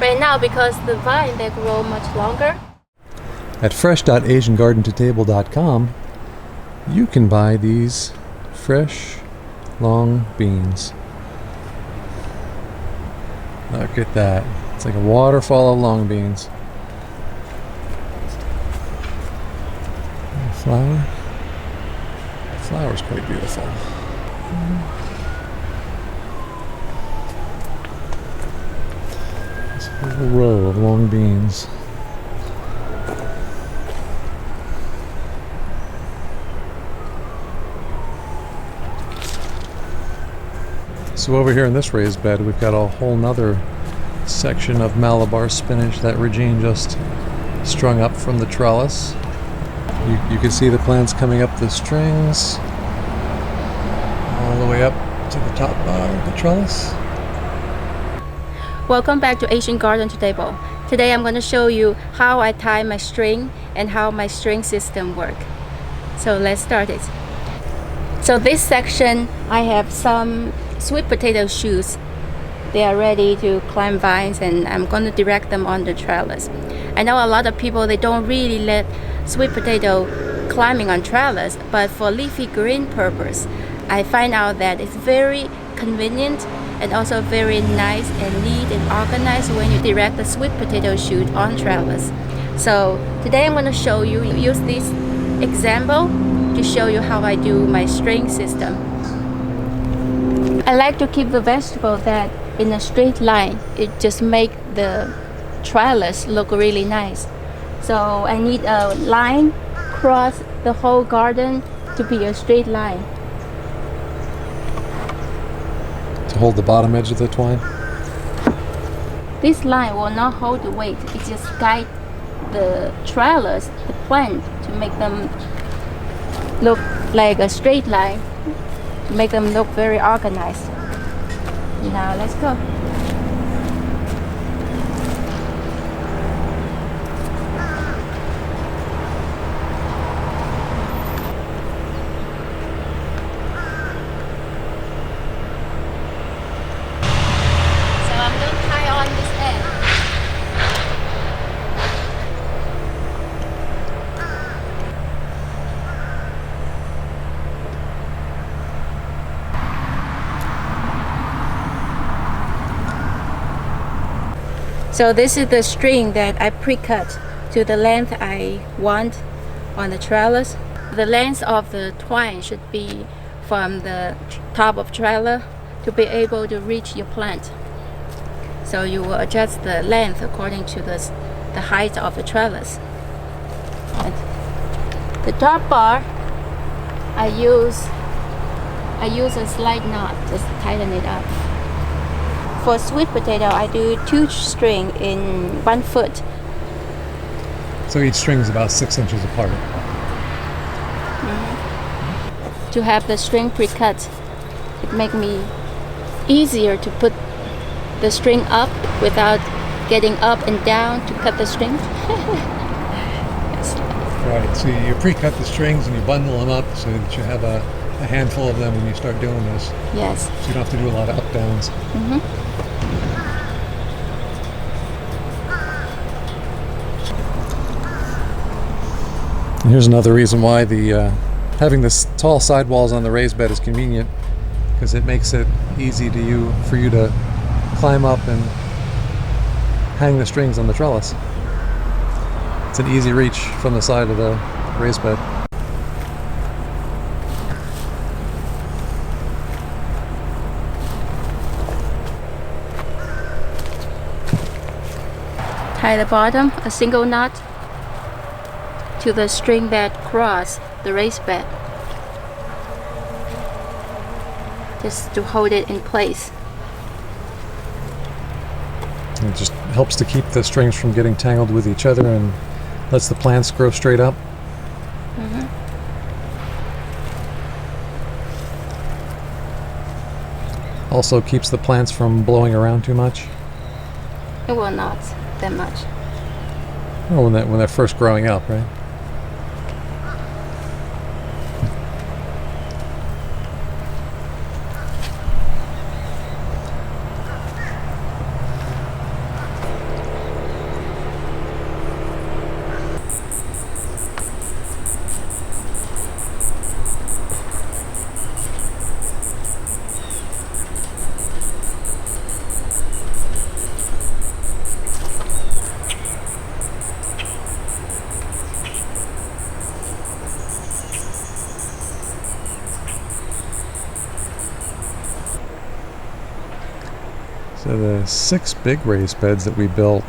right now because the vine they grow much longer. At fresh.asiangardentotable.com, you can buy these fresh, long beans. Look at that. It's like a waterfall of long beans. Flower. The flower's quite beautiful. This whole row of long beans. So over here in this raised bed, we've got a whole nother section of Malabar spinach that Regine just strung up from the trellis. You can see the plants coming up the strings all the way up to the top bar of the trellis. Welcome back to Asian Garden to Table. Today I'm going to show you how I tie my string and how my string system work. So let's start it. So this section I have some sweet potato shoots. They are ready to climb vines and I'm going to direct them on the trellis. I know a lot of people, they don't really let sweet potato climbing on trellis, but for leafy green purpose, I find out that it's very convenient and also very nice and neat and organized when you direct the sweet potato shoot on trellis. So today I'm going to show you, use this example to show you how I do my string system. I like to keep the vegetable that in a straight line. It just make the trellis look really nice. So I need a line across the whole garden to be a straight line. To hold the bottom edge of the twine? This line will not hold the weight. It just guide the trellis, the plant, to make them look like a straight line, to make them look very organized. Now let's go. So this is the string that I pre-cut to the length I want on the trellis. The length of the twine should be from the top of trellis to be able to reach your plant. So you will adjust the length according to the height of the trellis. And the top bar, I use a slide knot, just tighten it up. For sweet potato, I do 2 string in 1 foot. So each string is about 6 inches apart. Mm-hmm. To have the string pre-cut, it makes me easier to put the string up without getting up and down to cut the string. Yes. Right, so you pre-cut the strings and you bundle them up so that you have a handful of them when you start doing this. Yes. So you don't have to do a lot of up-downs. Mm-hmm. And here's another reason why the having this tall sidewalls on the raised bed is convenient, because it makes it easy for you to climb up and hang the strings on the trellis. It's an easy reach from the side of the raised bed. Tie the bottom, a single knot, to the string that cross the raised bed, just to hold it in place. It just helps to keep the strings from getting tangled with each other and lets the plants grow straight up. Mm-hmm. Also keeps the plants from blowing around too much. It will not that much. Well, when they're first growing up, right? So the 6 big raised beds that we built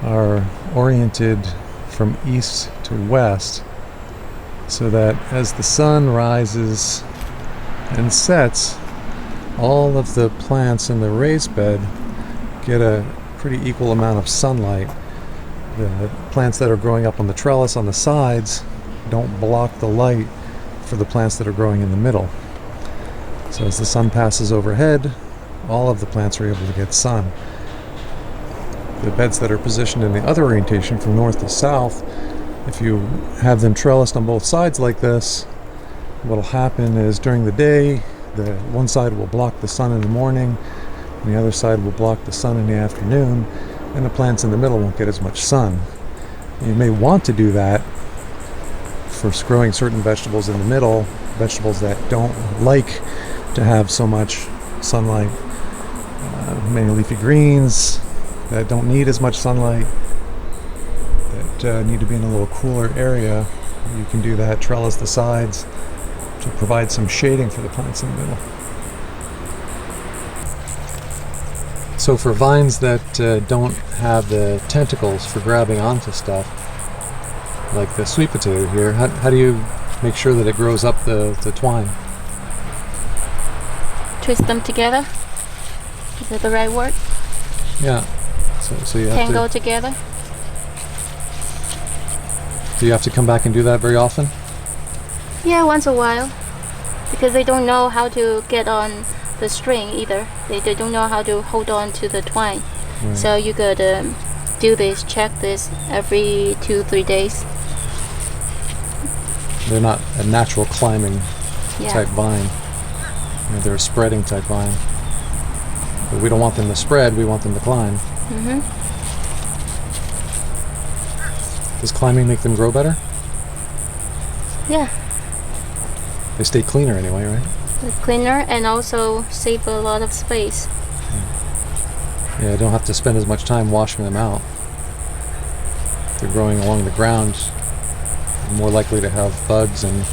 are oriented from east to west, so that as the sun rises and sets, all of the plants in the raised bed get a pretty equal amount of sunlight. The plants that are growing up on the trellis on the sides don't block the light for the plants that are growing in the middle. So as the sun passes overhead, all of the plants are able to get sun. The beds that are positioned in the other orientation from north to south, if you have them trellised on both sides like this, what will happen is during the day, the one side will block the sun in the morning, and the other side will block the sun in the afternoon, and the plants in the middle won't get as much sun. You may want to do that for growing certain vegetables in the middle, vegetables that don't like to have so much sunlight, many leafy greens that don't need as much sunlight, that need to be in a little cooler area. You can do that, trellis the sides to provide some shading for the plants in the middle. So for vines that don't have the tentacles for grabbing onto stuff, like the sweet potato here, how do you make sure that it grows up the twine? Twist them together. Is that the right word? Yeah. So you have Tangle together. Do you have to come back and do that very often? Yeah, once a while, because they don't know how to get on the string either. They don't know how to hold on to the twine. Right. So you could do this, check this every 2-3 days. They're not a natural climbing type vine. They're a spreading type vine. But we don't want them to spread, we want them to climb. Mm-hmm. Does climbing make them grow better? Yeah. They stay cleaner anyway, right? It's cleaner and also save a lot of space. Yeah, I don't have to spend as much time washing them out. They're growing along the ground, more likely to have bugs and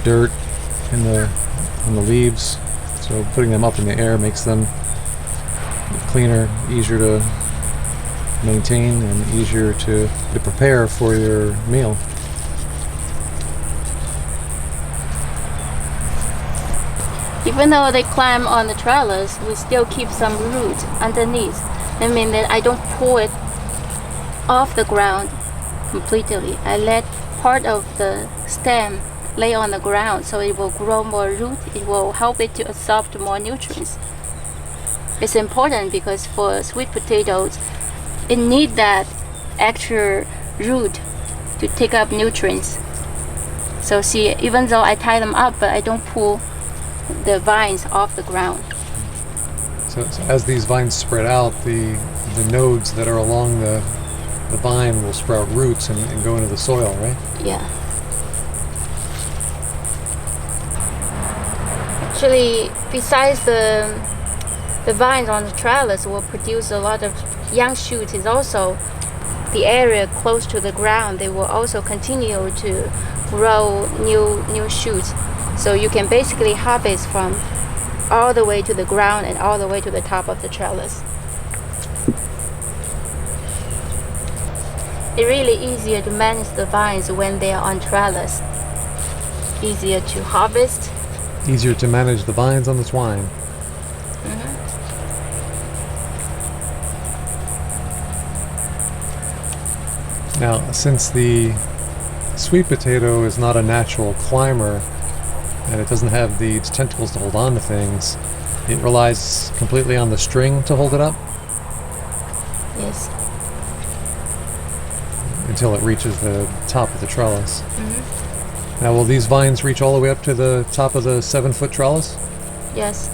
dirt in the leaves. So putting them up in the air makes them cleaner, easier to maintain, and easier to prepare for your meal. Even though they climb on the trellis, we still keep some root underneath. I mean that I don't pull it off the ground completely. I let part of the stem lay on the ground so it will grow more root. It will help it to absorb more nutrients. It's important because for sweet potatoes, it needs that extra root to take up nutrients. So see, even though I tie them up, but I don't pull the vines off the ground. So as these vines spread out, the nodes that are along the vine will sprout roots and go into the soil, right? Yeah. Actually, besides the vines on the trellis will produce a lot of young shoots, is also the area close to the ground. They will also continue to grow new shoots. So you can basically harvest from all the way to the ground and all the way to the top of the trellis. It's really easier to manage the vines when they are on trellis. Easier to harvest. Easier to manage the vines on the twine. Mm-hmm. Now, since the sweet potato is not a natural climber, and it doesn't have these tentacles to hold on to things, it relies completely on the string to hold it up? Yes. Until it reaches the top of the trellis. Mm-hmm. Now, will these vines reach all the way up to the top of the 7-foot trellis? Yes.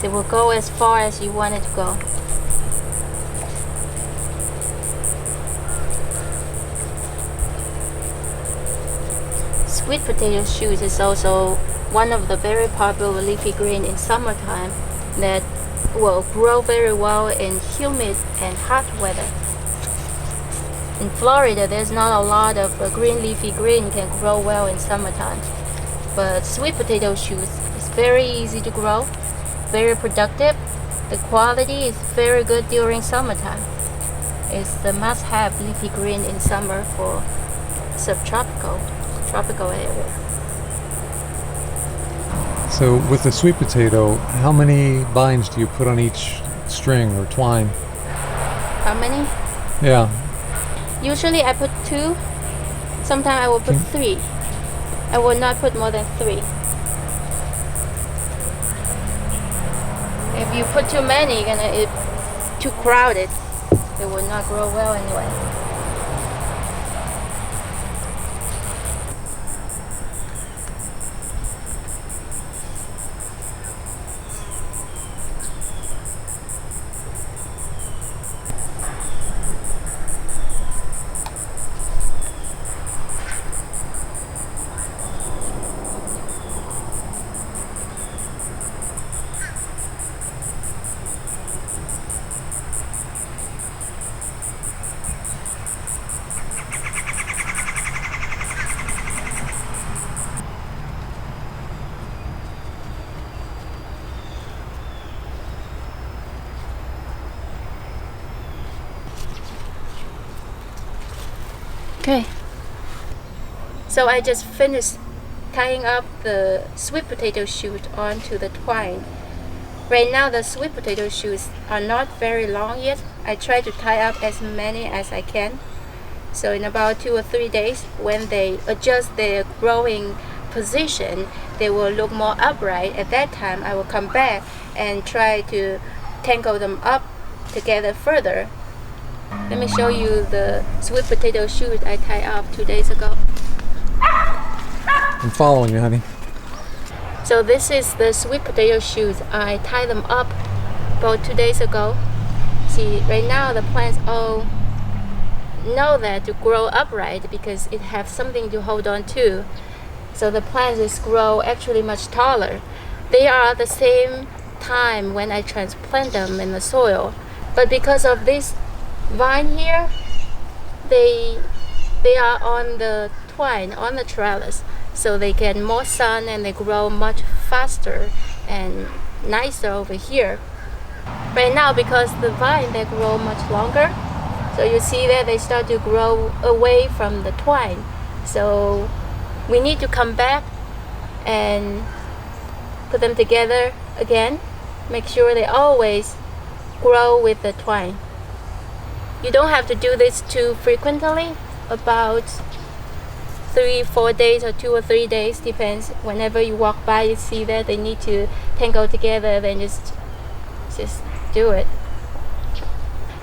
They will go as far as you want it to go. Sweet potato shoots is also one of the very popular leafy green in summertime that will grow very well in humid and hot weather. In Florida, there's not a lot of green leafy green can grow well in summertime, But sweet potato shoots is very easy to grow, very productive. The quality is very good during summertime. It's the must-have leafy green in summer for tropical area. So with the sweet potato, how many vines do you put on each string or twine? How many? Yeah. Usually I put 2. Sometimes I will put 3. I will not put more than 3. If you put too many, it's too crowded. It will not grow well anyway. Okay, so I just finished tying up the sweet potato shoot onto the twine. Right now the sweet potato shoots are not very long yet. I try to tie up as many as I can. So in about 2 or 3 days, when they adjust their growing position, they will look more upright. At that time, I will come back and try to tangle them up together further. Let me show you the sweet potato shoot I tied up 2 days ago. I'm following you, honey. So this is the sweet potato shoots. I tied them up about 2 days ago. See, right now the plants all know that to grow upright because it has something to hold on to. So the plants grow actually much taller. They are the same time when I transplant them in the soil. But because of this vine here, they are on the twine, on the trellis, so they get more sun and they grow much faster and nicer over here. Right now, because the vine, they grow much longer, so you see that they start to grow away from the twine. So we need to come back and put them together again. Make sure they always grow with the twine. You don't have to do this too frequently, about 3-4 days or 2 or 3 days, depends. Whenever you walk by, you see that they need to tangle together, then just do it.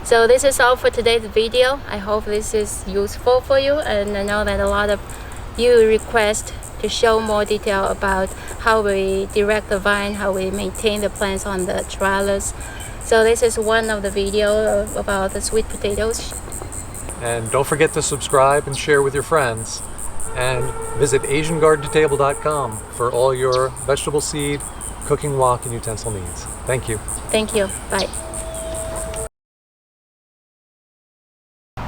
So this is all for today's video. I hope this is useful for you, and I know that a lot of you request to show more detail about how we direct the vine, how we maintain the plants on the trellis. So this is one of the video about the sweet potatoes. And don't forget to subscribe and share with your friends. And visit AsianGardenToTable.com for all your vegetable seed, cooking wok, and utensil needs. Thank you. Thank you. Bye.